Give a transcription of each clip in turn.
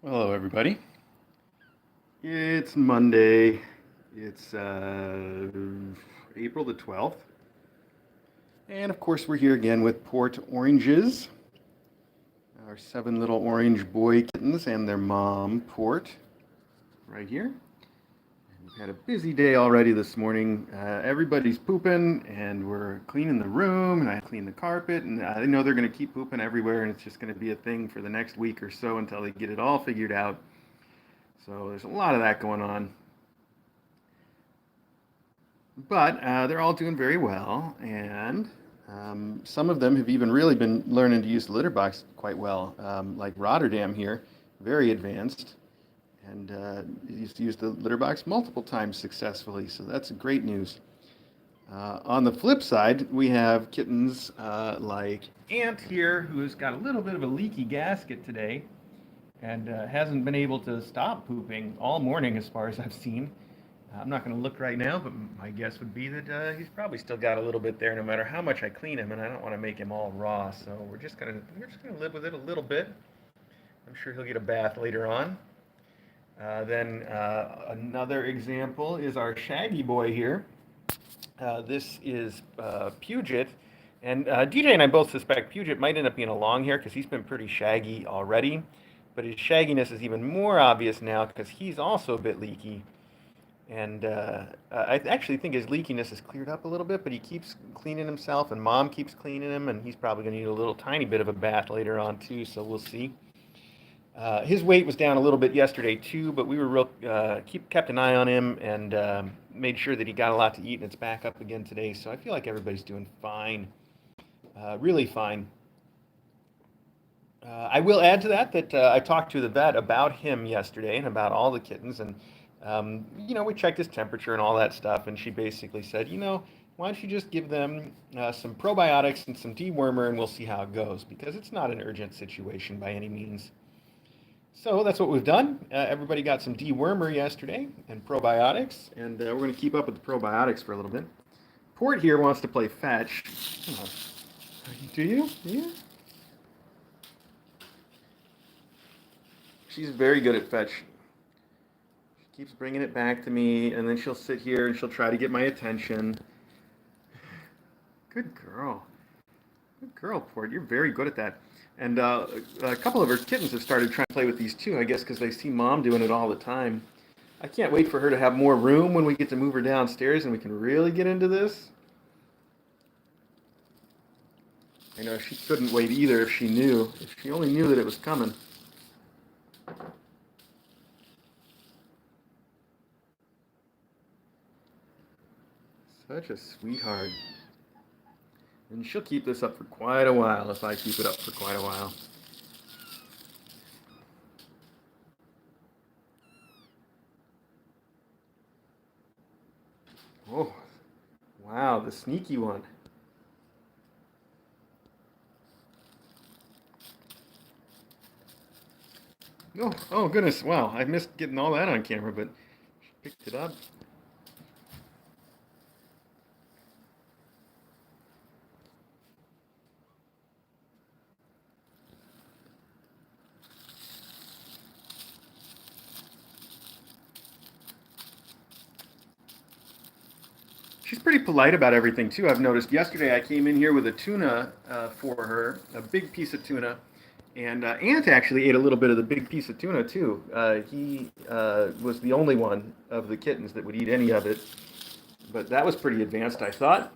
Hello, everybody. It's Monday. It's April the 12th. And of course, we're here again with Port Oranges, our seven little orange boy kittens and their mom, Port, right here. We've had a busy day already this morning. Everybody's pooping, and we're cleaning the room, and I clean the carpet, and I know they're going to keep pooping everywhere, and it's just going to be a thing for the next week or so until they get it all figured out. So there's a lot of that going on. But they're all doing very well, and some of them have even really been learning to use the litter box quite well. Like Rotterdam here, very advanced, and used to use the litter box multiple times successfully. So that's great news. On the flip side, we have kittens like Ant here, who's got a little bit of a leaky gasket today, and hasn't been able to stop pooping all morning, as far as I've seen. I'm not going to look right now, but my guess would be that he's probably still got a little bit there, no matter how much I clean him, and I don't want to make him all raw. So we're just gonna live with it a little bit. I'm sure he'll get a bath later on. Then another example is our Shaggy boy here. This is Puget, and DJ and I both suspect Puget might end up being a long hair because he's been pretty shaggy already, but his shagginess is even more obvious now because he's also a bit leaky. And I actually think his leakiness has cleared up a little bit, but he keeps cleaning himself, and Mom keeps cleaning him, and he's probably going to need a little tiny bit of a bath later on too. So we'll see. His weight was down a little bit yesterday too, but we were kept an eye on him and made sure that he got a lot to eat, and it's back up again today. So I feel like everybody's doing fine, really fine. I will add to that I talked to the vet about him yesterday and about all the kittens, and we checked his temperature and all that stuff, and she basically said, why don't you just give them some probiotics and some dewormer, and we'll see how it goes, because it's not an urgent situation by any means. So that's what we've done. Everybody got some dewormer yesterday and probiotics, and we're going to keep up with the probiotics for a little bit. Port here wants to play fetch. Come on. Do you? Yeah. She's very good at fetch. She keeps bringing it back to me, and then she'll sit here and she'll try to get my attention. Good girl. Good girl, Port. You're very good at that. And a couple of her kittens have started trying to play with these too, I guess because they see Mom doing it all the time. I can't wait for her to have more room when we get to move her downstairs and we can really get into this. I know she couldn't wait either if she knew. If she only knew that it was coming. Such a sweetheart. And she'll keep this up for quite a while if I keep it up for quite a while. Oh, wow, the sneaky one. Oh goodness, wow, I missed getting all that on camera, but she picked it up. She's pretty polite about everything too. I've noticed. Yesterday I came in here with a tuna for her, a big piece of tuna, and Ant actually ate a little bit of the big piece of tuna too. He was the only one of the kittens that would eat any of it, but that was pretty advanced, I thought.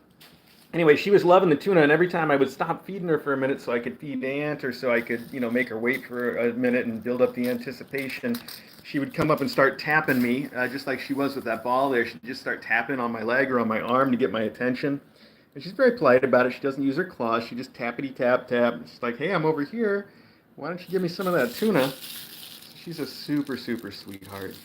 Anyway, she was loving the tuna, and every time I would stop feeding her for a minute so I could feed Ant, or so I could, make her wait for a minute and build up the anticipation, she would come up and start tapping me, just like she was with that ball there. She'd just start tapping on my leg or on my arm to get my attention. And she's very polite about it. She doesn't use her claws. She just tappity tap tap. She's like, hey, I'm over here. Why don't you give me some of that tuna? She's a super, super sweetheart.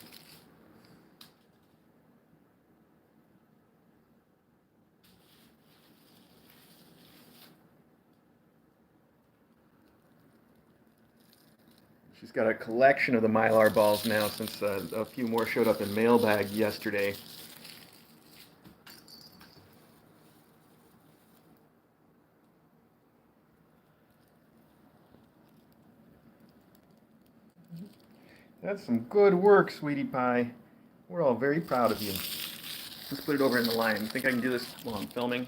She's got a collection of the Mylar balls now since a few more showed up in mailbag yesterday. That's some good work, sweetie pie. We're all very proud of you. Let's put it over in the line. You think I can do this while I'm filming?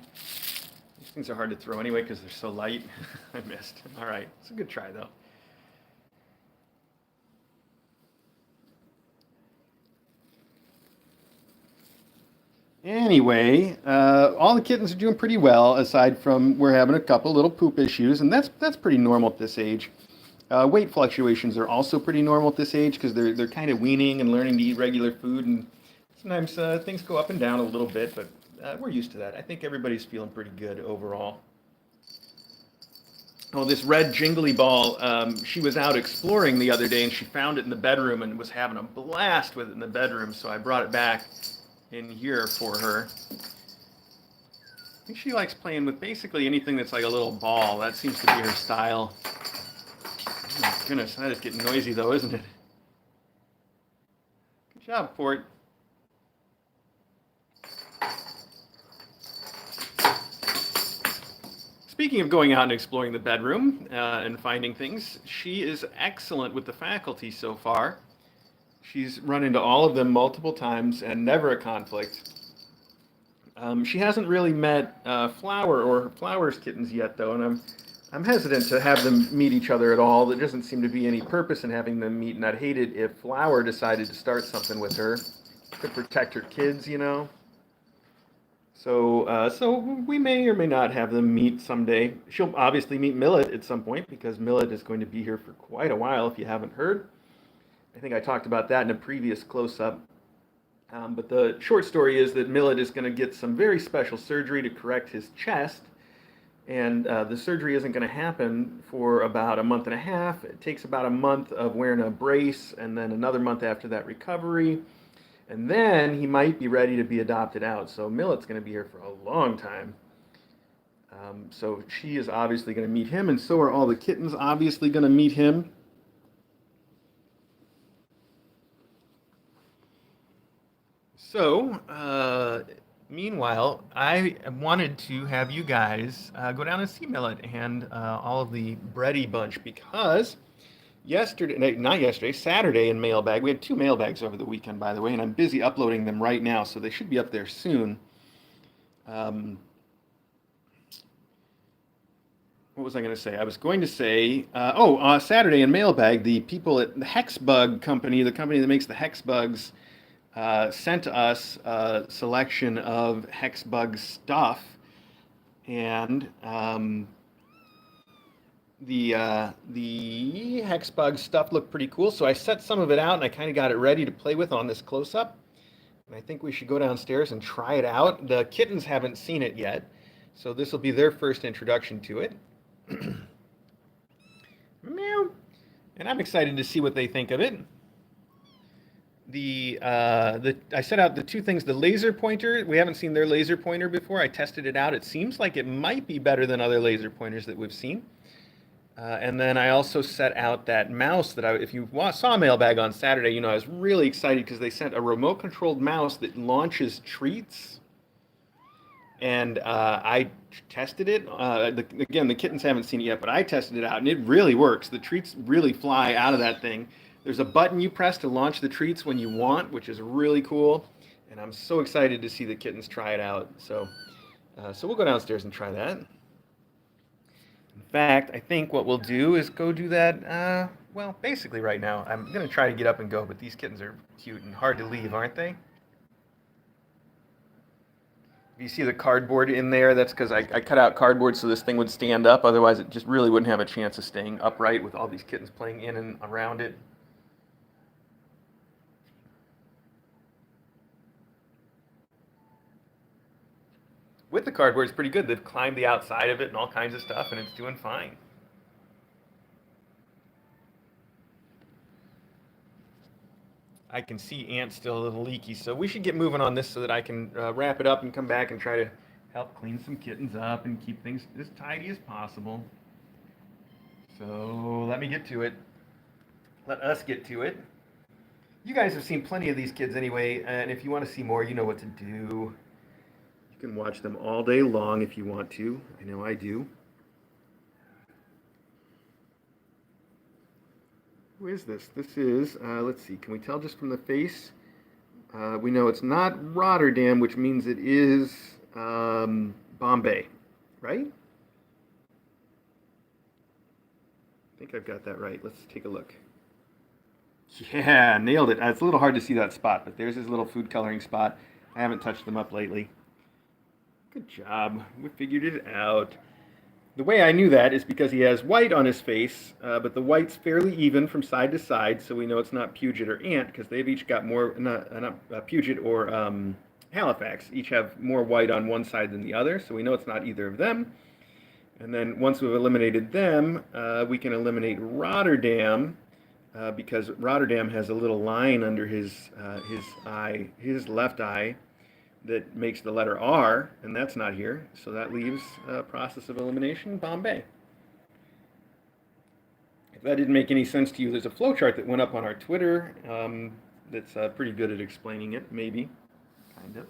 These things are hard to throw anyway because they're so light. I missed. All right, it's a good try though. Anyway, all the kittens are doing pretty well, aside from we're having a couple little poop issues, and that's pretty normal at this age. Weight fluctuations are also pretty normal at this age because they're kind of weaning and learning to eat regular food, and sometimes things go up and down a little bit, but we're used to that. I think everybody's feeling pretty good overall. Oh, this red jingly ball, she was out exploring the other day and she found it in the bedroom and was having a blast with it in the bedroom, so I brought it back in here for her. I think she likes playing with basically anything that's like a little ball. That seems to be her style. Oh my goodness, that is getting noisy though, isn't it? Good job, Port. Speaking of going out and exploring the bedroom and finding things, she is excellent with the faculty so far. She's run into all of them multiple times and never a conflict. She hasn't really met Flower or Flower's kittens yet, though, and I'm hesitant to have them meet each other at all. There doesn't seem to be any purpose in having them meet, and I'd hate it if Flower decided to start something with her to protect her kids, you know. So we may or may not have them meet someday. She'll obviously meet Millet at some point because Millet is going to be here for quite a while. If you haven't heard, I think I talked about that in a previous close-up. But the short story is that Millet is going to get some very special surgery to correct his chest, and the surgery isn't going to happen for about a month and a half. It takes about a month of wearing a brace, and then another month after that recovery. And then he might be ready to be adopted out. So Millet's going to be here for a long time. So she is obviously going to meet him, and so are all the kittens obviously going to meet him. So, meanwhile, I wanted to have you guys go down and see Millet and all of the Bready bunch because not yesterday, Saturday in mailbag. We had two mailbags over the weekend, by the way, and I'm busy uploading them right now, so they should be up there soon. What was I going to say? I was going to say, Saturday in mailbag, the people at the Hexbug company, the company that makes the Hexbugs, sent us a selection of Hexbug stuff, and the Hexbug stuff looked pretty cool, so I set some of it out and I kind of got it ready to play with on this close-up. And I think we should go downstairs and try it out. The kittens haven't seen it yet, so this will be their first introduction to it. Meow. And I'm excited to see what they think of it. I set out the two things, the laser pointer. We haven't seen their laser pointer before. I tested it out. It seems like it might be better than other laser pointers that we've seen. And then I also set out that mouse that if you saw Mailbag on Saturday, you know I was really excited because they sent a remote-controlled mouse that launches treats. And I tested it. Again, the kittens haven't seen it yet, but I tested it out, and it really works. The treats really fly out of that thing. There's a button you press to launch the treats when you want, which is really cool. And I'm so excited to see the kittens try it out. So we'll go downstairs and try that. In fact, I think what we'll do is go do that, basically right now. I'm going to try to get up and go, but these kittens are cute and hard to leave, aren't they? If you see the cardboard in there, that's because I cut out cardboard so this thing would stand up. Otherwise, it just really wouldn't have a chance of staying upright with all these kittens playing in and around it. With the cardboard, it's pretty good. They've climbed the outside of it and all kinds of stuff, and it's doing fine. I can see Ant's still a little leaky, so we should get moving on this so that I can wrap it up and come back and try to help clean some kittens up and keep things as tidy as possible. So let me get to it. Let us get to it. You guys have seen plenty of these kids anyway, and if you want to see more, you know what to do. You can watch them all day long if you want to. I know I do. Who is this? This is, let's see, can we tell just from the face? We know it's not Rotterdam, which means it is Bombay, right? I think I've got that right. Let's take a look. Yeah, nailed it. It's a little hard to see that spot, but there's his little food coloring spot. I haven't touched them up lately. Good job. We figured it out. The way I knew that is because he has white on his face, but the white's fairly even from side to side, so we know it's not Puget or Ant because they've each got more, not Puget or Halifax, each have more white on one side than the other, so we know it's not either of them. And then once we've eliminated them, we can eliminate Rotterdam because Rotterdam has a little line under his eye, his left eye, that makes the letter R, and that's not here. So that leaves process of elimination, Bombay. If that didn't make any sense to you, there's a flowchart that went up on our Twitter that's pretty good at explaining it, maybe, kind of.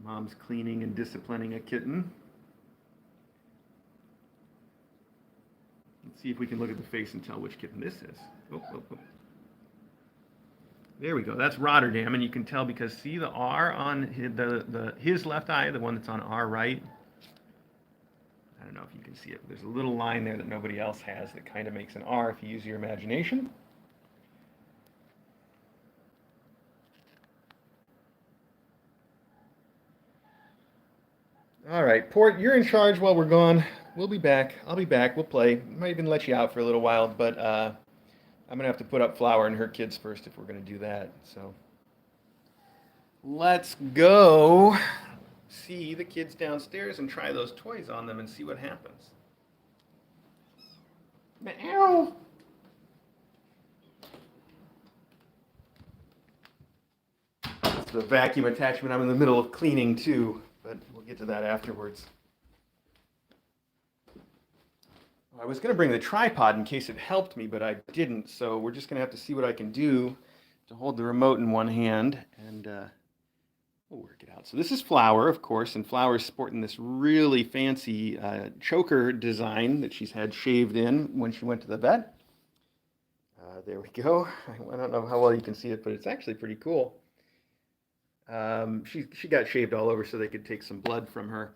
Mom's cleaning and disciplining a kitten. Let's see if we can look at the face and tell which kitten this is. Oh, oh, oh. There we go. That's Rotterdam, and you can tell because see the R on his left eye, the one that's on our right. I don't know if you can see it. There's a little line there that nobody else has that kind of makes an R if you use your imagination. All right, Port, you're in charge while we're gone. We'll be back. I'll be back. We'll play. Might even let you out for a little while, but I'm gonna have to put up Flower and her kids first if we're gonna do that. So let's go see the kids downstairs and try those toys on them and see what happens. Meow. It's the vacuum attachment. I'm in the middle of cleaning too, but we'll get to that afterwards. I was going to bring the tripod in case it helped me, but I didn't. So we're just going to have to see what I can do to hold the remote in one hand, and we'll work it out. So this is Flower, of course, and Flower's sporting this really fancy choker design that she's had shaved in when she went to the vet. There we go. I don't know how well you can see it, but it's actually pretty cool. She got shaved all over so they could take some blood from her.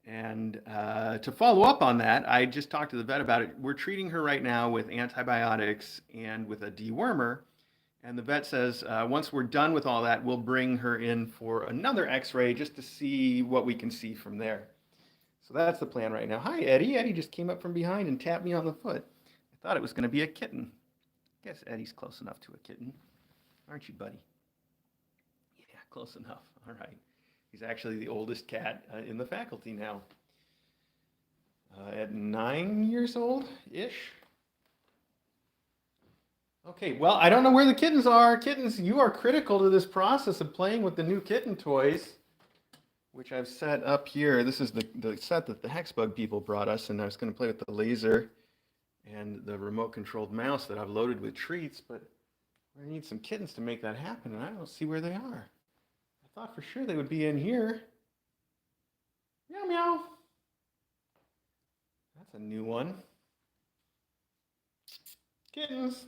And to follow up on that, I just talked to the vet about it. We're treating her right now with antibiotics and with a dewormer. And the vet says once we're done with all that, we'll bring her in for another x-ray just to see what we can see from there. So that's the plan right now. Hi, Eddie. Eddie just came up from behind and tapped me on the foot. I thought it was going to be a kitten. I guess Eddie's close enough to a kitten. Aren't you, buddy? Yeah, close enough. All right. He's actually the oldest cat in the faculty now. At 9 years old-ish. Okay, well, I don't know where the kittens are. Kittens, you are critical to this process of playing with the new kitten toys, which I've set up here. This is the set that the Hexbug people brought us, and I was going to play with the laser and the remote-controlled mouse that I've loaded with treats, but I need some kittens to make that happen, and I don't see where they are. I thought for sure they would be in here. Meow, meow. That's a new one. Kittens.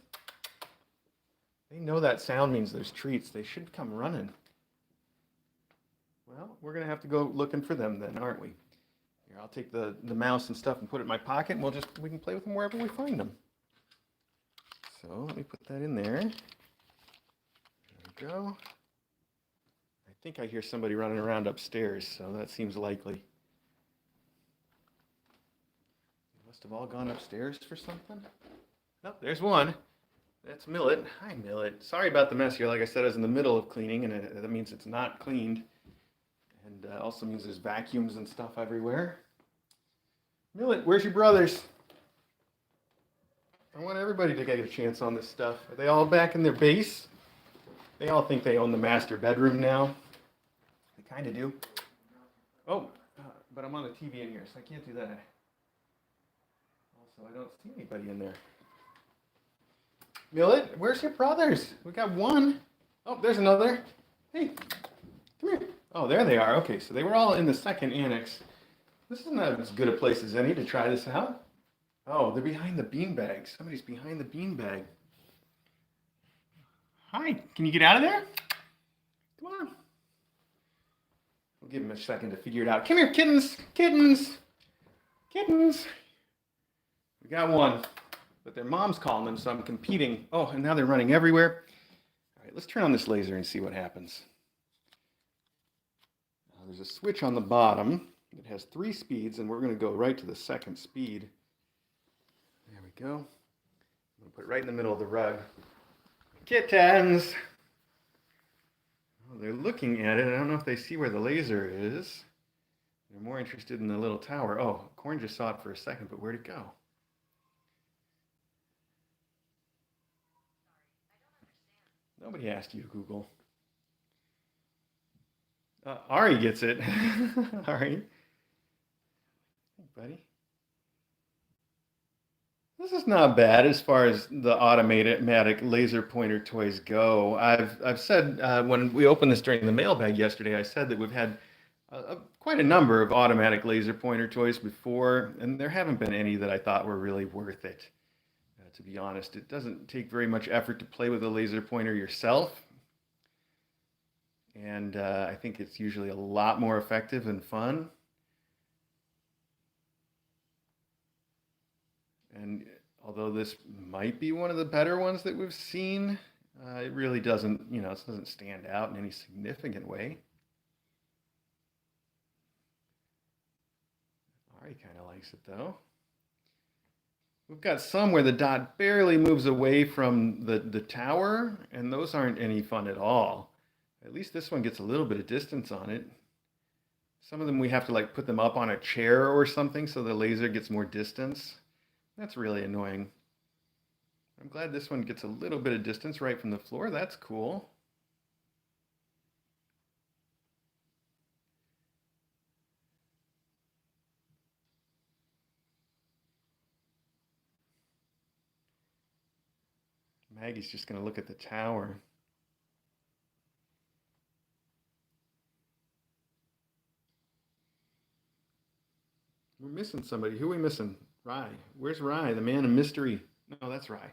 They know that sound means there's treats. They should come running. Well, we're going to have to go looking for them then, aren't we? Here, I'll take the mouse and stuff and put it in my pocket, and we can play with them wherever we find them. So let me put that in there. There we go. I think I hear somebody running around upstairs, so that seems likely. They must have all gone upstairs for something. Oh, there's one. That's Millet. Hi, Millet. Sorry about the mess here. Like I said, I was in the middle of cleaning, and that means it's not cleaned. And also means there's vacuums and stuff everywhere. Millet, where's your brothers? I want everybody to get a chance on this stuff. Are they all back in their base? They all think they own the master bedroom now. They kind of do. Oh, but I'm on the TV in here, so I can't do that. Also, I don't see anybody in there. Millet, where's your brothers? We got one. Oh, there's another. Hey, come here. Oh, there they are. Okay, so they were all in the second annex. This is not as good a place as any to try this out. Oh, they're behind the beanbag. Somebody's behind the beanbag. Hi, can you get out of there? Come on. We'll give him a second to figure it out. Come here, kittens! Kittens! Kittens! We got one, but their mom's calling them, so I'm competing. Oh, and now they're running everywhere. All right, let's turn on this laser and see what happens. There's a switch on the bottom. It has 3 speeds, and we're going to go right to the second speed. There we go. I'm going to put it right in the middle of the rug. Kittens! Oh, they're looking at it. I don't know if they see where the laser is. They're more interested in the little tower. Oh, Corn just saw it for a second, but where'd it go? Nobody asked you to Google. Ari gets it. Ari. Hey, buddy. This is not bad as far as the automatic laser pointer toys go. I've said when we opened this during the mailbag yesterday, I said that we've had quite a number of automatic laser pointer toys before, and there haven't been any that I thought were really worth it. To be honest, it doesn't take very much effort to play with a laser pointer yourself, and I think it's usually a lot more effective and fun. And although this might be one of the better ones that we've seen, it really doesn't, it doesn't stand out in any significant way. Ari kind of likes it though. We've got some where the dot barely moves away from the tower, and those aren't any fun at all. At least this one gets a little bit of distance on it. Some of them we have to like put them up on a chair or something so the laser gets more distance. That's really annoying. I'm glad this one gets a little bit of distance right from the floor. That's cool. Maggie's just going to look at the tower. We're missing somebody. Who are we missing? Rye. Where's Rye? The man of mystery. No, that's Rye.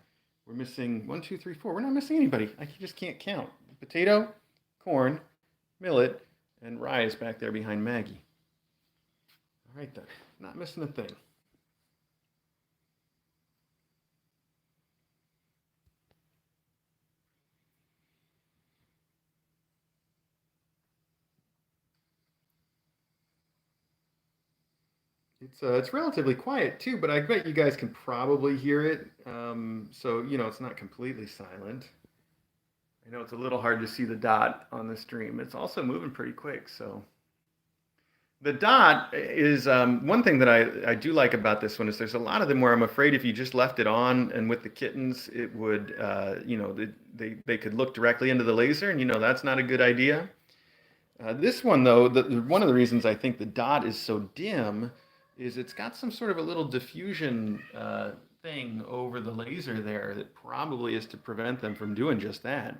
We're missing 1, 2, 3, 4. We're not missing anybody. I just can't count. Potato, corn, millet, and Rye is back there behind Maggie. All right then. Not missing a thing. It's relatively quiet too, but I bet you guys can probably hear it. So it's not completely silent. I know it's a little hard to see the dot on the stream. It's also moving pretty quick. So the dot is one thing that I do like about this one is there's a lot of them where I'm afraid if you just left it on and with the kittens, it would they could look directly into the laser, and that's not a good idea. This one though, one of the reasons I think the dot is so dim is it's got some sort of a little diffusion thing over the laser there that probably is to prevent them from doing just that.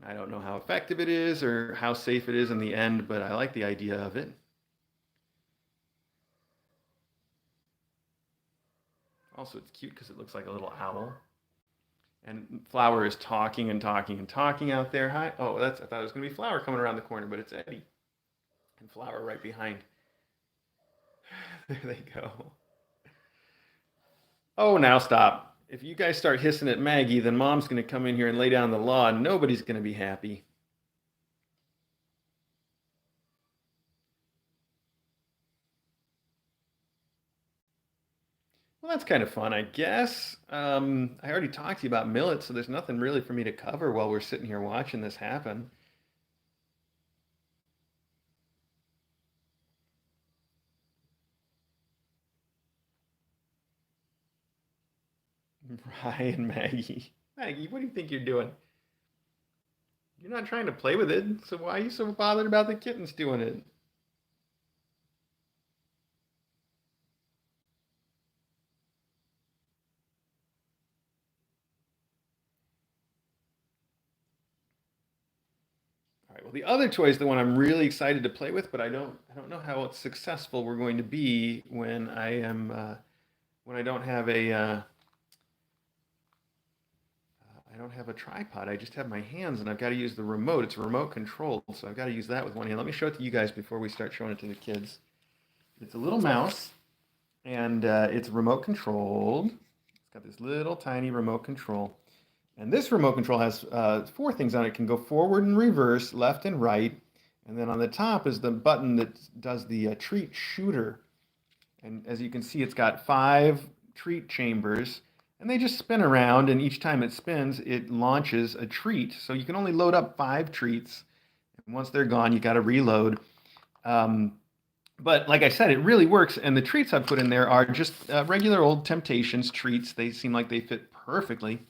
I don't know how effective it is or how safe it is in the end, but I like the idea of it. Also, it's cute because it looks like a little owl. And Flower is talking and talking and talking out there. Hi. Oh, I thought it was going to be Flower coming around the corner, but it's Eddie. And Flower right behind. There they go. Oh, now stop. If you guys start hissing at Maggie, then Mom's going to come in here and lay down the law, and nobody's going to be happy. Well, that's kind of fun, I guess. I already talked to you about Millet, so there's nothing really for me to cover while we're sitting here watching this happen. Ryan, Maggie. Maggie, what do you think you're doing? You're not trying to play with it, so why are you so bothered about the kittens doing it? All right. Well, the other toy is the one I'm really excited to play with, but I don't know how successful we're going to be when I am when I don't have a I don't have a tripod. I just have my hands, and I've got to use the remote. It's remote controlled, so I've got to use that with one hand. Let me show it to you guys before we start showing it to the kids. It's a little mouse, and it's remote controlled. It's got this little tiny remote control. And this remote control has four things on it. It can go forward and reverse, left and right. And then on the top is the button that does the treat shooter. And as you can see, it's got 5 treat chambers. And they just spin around, and each time it spins, it launches a treat. So you can only load up 5 treats. And once they're gone, you got to reload. But like I said, it really works. And the treats I put in there are just regular old Temptations treats. They seem like they fit perfectly.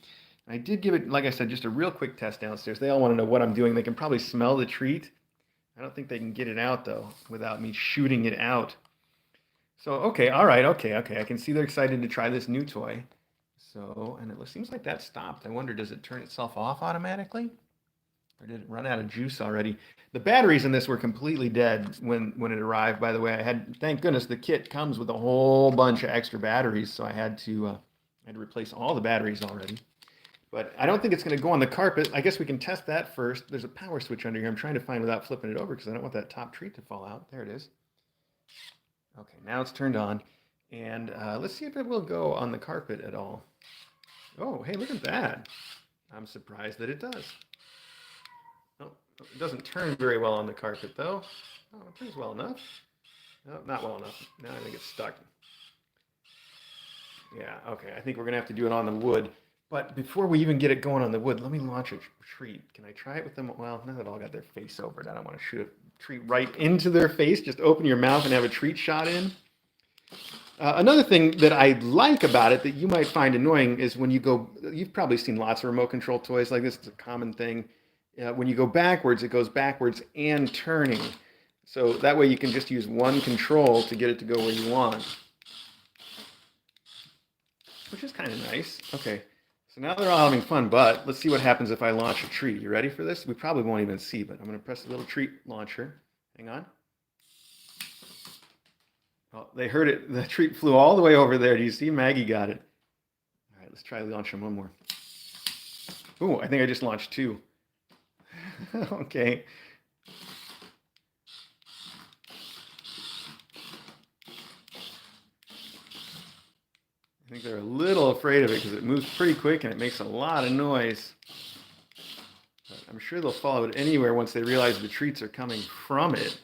I did give it, like I said, just a real quick test downstairs. They all want to know what I'm doing. They can probably smell the treat. I don't think they can get it out, though, without me shooting it out. So, okay, all right, okay. I can see they're excited to try this new toy. So, and it seems like that stopped. I wonder, does it turn itself off automatically? Or did it run out of juice already? The batteries in this were completely dead when it arrived, by the way. Thank goodness, the kit comes with a whole bunch of extra batteries, so I had to replace all the batteries already. But I don't think it's going to go on the carpet. I guess we can test that first. There's a power switch under here. I'm trying to find without flipping it over because I don't want that top treat to fall out. There it is. Okay, now it's turned on. And let's see if it will go on the carpet at all. Oh, hey, look at that. I'm surprised that it does. Oh, it doesn't turn very well on the carpet, though. Oh, it turns well enough. No, not well enough. Now I think it's stuck. Yeah, okay. I think we're going to have to do it on the wood. But before we even get it going on the wood, let me launch a treat. Can I try it with them? Well, now they've all got their face over it. I don't want to shoot a treat right into their face. Just open your mouth and have a treat shot in. Another thing that I like about it that you might find annoying is when you go, you've probably seen lots of remote control toys like this. It's a common thing. When you go backwards, it goes backwards and turning. So that way you can just use one control to get it to go where you want. Which is kind of nice. Okay. So now they're all having fun, but let's see what happens if I launch a treat. You ready for this? We probably won't even see, but I'm going to press the little treat launcher. Hang on. Oh, they heard it. The treat flew all the way over there. Do you see? Maggie got it. All right, let's try launching one more. Ooh, I think I just launched 2. Okay. I think they're a little afraid of it because it moves pretty quick and it makes a lot of noise. But I'm sure they'll follow it anywhere once they realize the treats are coming from it.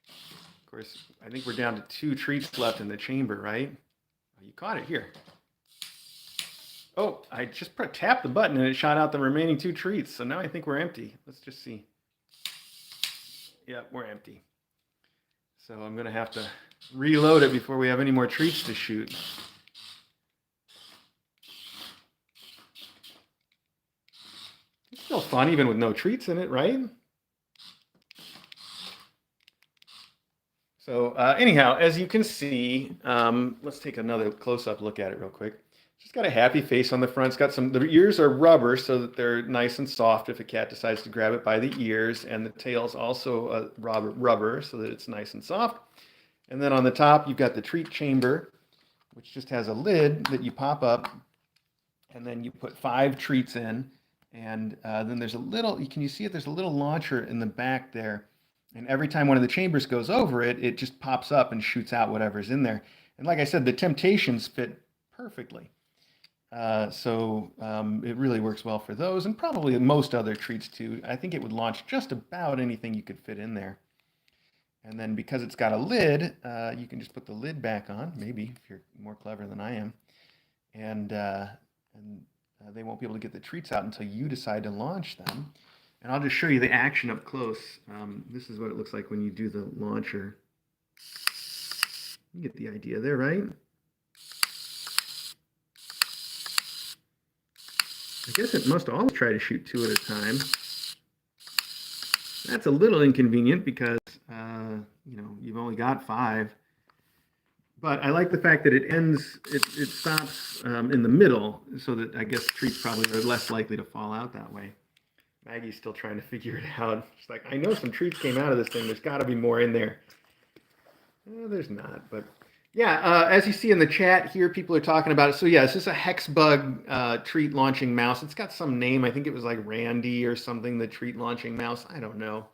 Of course, I think we're down to 2 treats left in the chamber, right? Oh, you caught it here. Oh, I just tapped the button and it shot out the remaining 2 treats. So now I think we're empty. Let's just see. Yep, we're empty. So I'm going to have to reload it before we have any more treats to shoot. It's still fun even with no treats in it, right? So anyhow, as you can see, let's take another close-up look at it real quick. It's got a happy face on the front. It's got the ears are rubber so that they're nice and soft if a cat decides to grab it by the ears. And the tail's also rubber so that it's nice and soft. And then on the top, you've got the treat chamber, which just has a lid that you pop up. And then you put 5 treats in. And then there's a little, can you see it? There's a little launcher in the back there. And every time one of the chambers goes over it, it just pops up and shoots out whatever's in there. And like I said, the Temptations fit perfectly. So it really works well for those and probably most other treats too. I think it would launch just about anything you could fit in there. And then because it's got a lid, you can just put the lid back on, maybe if you're more clever than I am. And they won't be able to get the treats out until you decide to launch them. And I'll just show you the action up close. This is what it looks like when you do the launcher. You get the idea there, right? I guess it must always try to shoot 2 at a time. That's a little inconvenient because, you've only got 5. But I like the fact that it stops in the middle so that I guess treats probably are less likely to fall out that way. Maggie's still trying to figure it out. She's like, I know some treats came out of this thing. There's got to be more in there. There's not, but Yeah, as you see in the chat here, people are talking about it. So yeah, it's just a hex bug treat launching mouse. It's got some name. I think it was like Randy or something. The treat launching mouse. I don't know.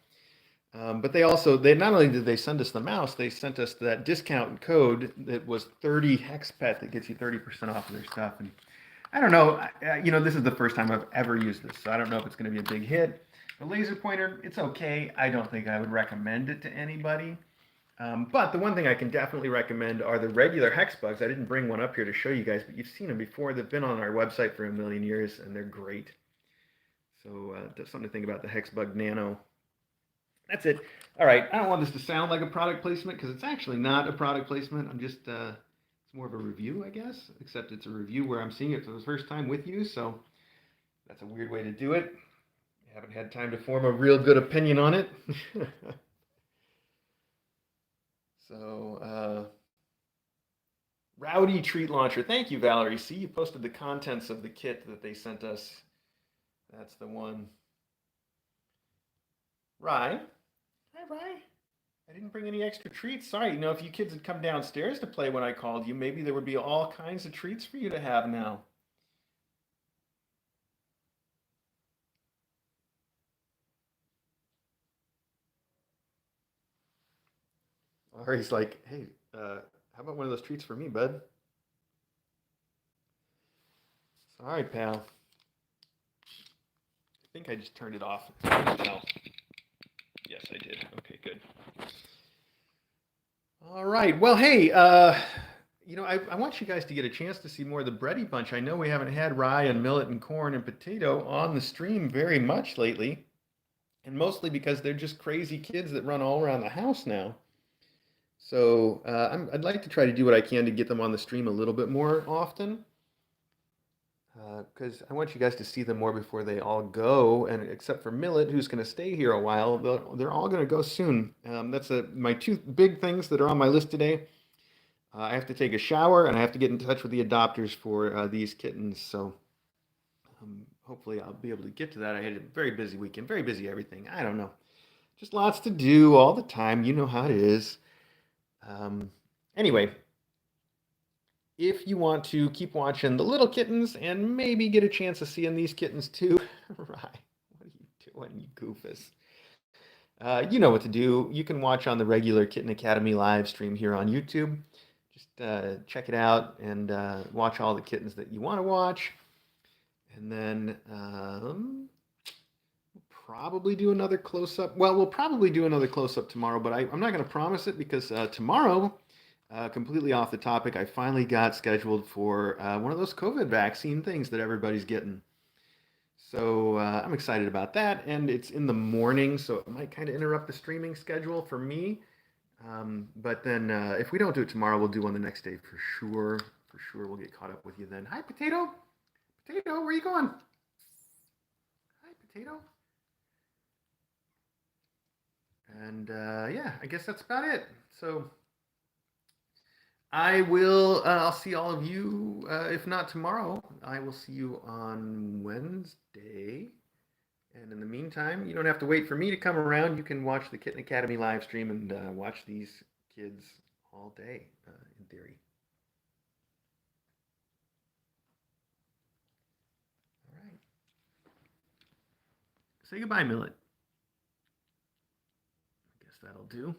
But they not only did they send us the mouse, they sent us that discount code that was 30 hex pet that gets you 30% off of their stuff. And I don't know. This is the first time I've ever used this, so I don't know if it's going to be a big hit. The laser pointer, it's okay. I don't think I would recommend it to anybody. But the one thing I can definitely recommend are the regular hex bugs. I didn't bring one up here to show you guys, but you've seen them before. They've been on our website for a million years, and they're great. So that's something to think about, the hex bug nano. That's it. All right. I don't want this to sound like a product placement because it's actually not a product placement. I'm just, it's more of a review, I guess, except it's a review where I'm seeing it for the first time with you. So that's a weird way to do it. I haven't had time to form a real good opinion on it. So, Rowdy Treat Launcher. Thank you, Valerie. See, you posted the contents of the kit that they sent us. That's the one. Rye. Hi, Rye. I didn't bring any extra treats. Sorry. If you kids had come downstairs to play when I called you, maybe there would be all kinds of treats for you to have now. Ari's like, hey, how about one of those treats for me, bud? Sorry, pal. I think I just turned it off. No. Yes, I did. Okay, good. All right. Well, hey, I want you guys to get a chance to see more of the Bready Bunch. I know we haven't had rye and millet and corn and potato on the stream very much lately, and mostly because they're just crazy kids that run all around the house now. So I'd like to try to do what I can to get them on the stream a little bit more often, because I want you guys to see them more before they all go. And except for Millet, who's going to stay here a while, they're all going to go soon. That's my two big things that are on my list today. I have to take a shower and I have to get in touch with the adopters for these kittens. So hopefully I'll be able to get to that. I had a very busy weekend, very busy everything. I don't know. Just lots to do all the time. You know how it is. Anyway, if you want to keep watching the little kittens and maybe get a chance of seeing these kittens too, right? What are you doing, you goofus? You know what to do. You can watch on the regular Kitten Academy live stream here on YouTube. Just check it out and watch all the kittens that you want to watch. And then probably do another close-up. Well, we'll probably do another close-up tomorrow, but I'm not going to promise it because tomorrow, completely off the topic, I finally got scheduled for one of those COVID vaccine things that everybody's getting. So I'm excited about that, and it's in the morning, so it might kind of interrupt the streaming schedule for me. But then if we don't do it tomorrow, we'll do one the next day for sure. For sure, we'll get caught up with you then. Hi, Potato. Potato, where are you going? Hi, Potato. And yeah, I guess that's about it. So I'll see all of you, if not tomorrow, I will see you on Wednesday. And in the meantime, you don't have to wait for me to come around. You can watch the Kitten Academy live stream and watch these kids all day, in theory. All right. Say goodbye, Millet. I guess that'll do.